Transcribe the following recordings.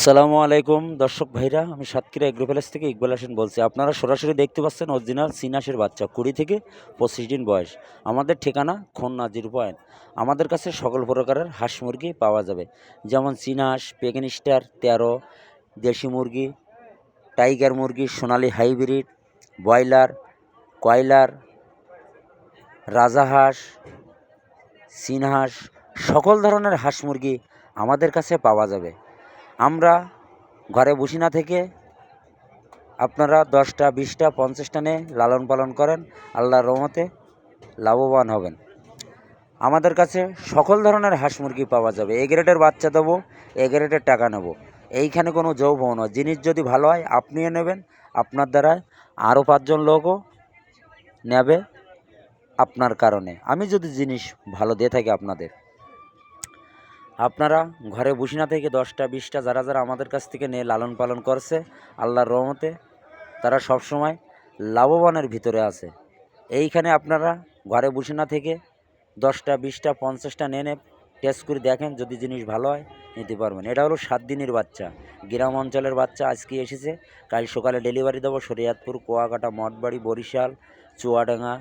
আসসালামু আলাইকুম দর্শক ভাইরা, আমি সাতক্ষীরা এগ্রো প্যালেস থেকে ইকবাল হোসেন বলছি। আপনারা সরাসরি দেখতে পাচ্ছেন অরিজিনাল চীনাসের বাচ্চা, 20 থেকে 25 দিন বয়স। আমাদের ঠিকানা খুলনা 0 পয়েন্ট। আমাদের কাছে সকল প্রকারের হাঁস মুরগি পাওয়া যাবে, যেমন চীনাস, পেকিং স্টার 13, দেশি মুরগি, টাইগার মুরগি, সোনালী হাইব্রিড, ব্রয়লার, কয়লার, রাজাহাঁস, চীনহাঁস, সকল ধরনের হাঁস মুরগি আমাদের কাছে পাওয়া যাবে। আমরা ঘরে বসে না থেকে আপনারা 10টা, 20টা, 50টা নিয়ে লালন পালন করেন, আল্লাহর রহমতে লাভবান হবেন। আমাদের কাছে সকল ধরনের হাঁস মুরগি পাওয়া যাবে। এ গ্রেডের বাচ্চা দেবো, এ গ্রেডের টাকা নেব। এইখানে কোনো যৌবন নয়। জিনিস যদি ভালো হয় আপনিও নেবেন, আপনার দ্বারা আরও 5জন লোকও নেবে আপনার কারণে। আমি যদি জিনিস ভালো দিয়ে থাকি আপনারা ঘরে বসে না থেকে 10টা, 20টা যারা আমাদের কাছ থেকে নিয়ে লালন পালন করছে, আল্লাহর রহমতে তারা সবসময় লাভবানের ভিতরে আছে। এইখানে আপনারা ঘরে বসে না থেকে 10টা, 20টা, 50টা নিয়ে টেস্ট করে দেখেন, যদি জিনিস ভালো হয় নিতে পারবেন। এটা হলো 7 দিনের বাচ্চা, গ্রাম অঞ্চলের বাচ্চা। আজকে এসেছে, কাল সকালে ডেলিভারি দেবো। শরীয়তপুর, কুয়াকাটা, মঠবাড়ি, বরিশাল, চুয়াডাঙ্গা,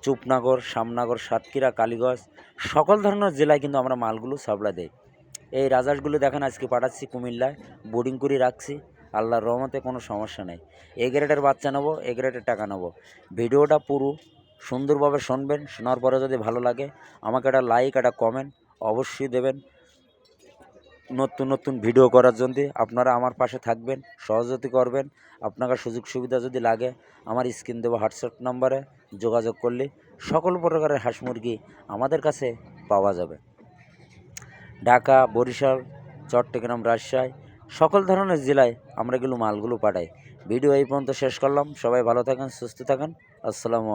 চুপনগর, শামনগর, সাতক্ষীরা, কালীগঞ্জ, সকল ধরনের জেলায় কিন্তু আমরা মালগুলো সাপ্লাই দেই। এই রাজহাঁসগুলো দেখেন আজকে পাঠাচ্ছি কুমিল্লায়, বোর্ডিং করে রাখছি। আল্লাহর রহমতে কোনো সমস্যা নেই। এ গ্রেডের বাচ্চা নেবো, এ গ্রেডের টাকা নেবো। ভিডিওটা পুরো সুন্দরভাবে শুনবেন। শোনার পরে যদি ভালো লাগে আমাকে একটা লাইক, একটা কমেন্ট অবশ্যই দেবেন। নতুন নতুন ভিডিও করার জন্য আপনারা আমার পাশে থাকবেন, সহযোগিতা করবেন। আপনার সুযোগ সুবিধা যদি লাগে আমার স্ক্রিন দেবো হোয়াটসঅ্যাপ নাম্বারে যোগাযোগ করলে সকল প্রকারের হাঁস মুরগি আমাদের কাছে পাওয়া যাবে। ঢাকা, বরিশাল, চট্টগ্রাম, রাজশাহী, সকল ধরনের জেলায় আমরা মালগুলো পাঠাই। ভিডিও এই পর্যন্ত শেষ করলাম। সবাই ভালো থাকেন, সুস্থ থাকেন। আসসালামু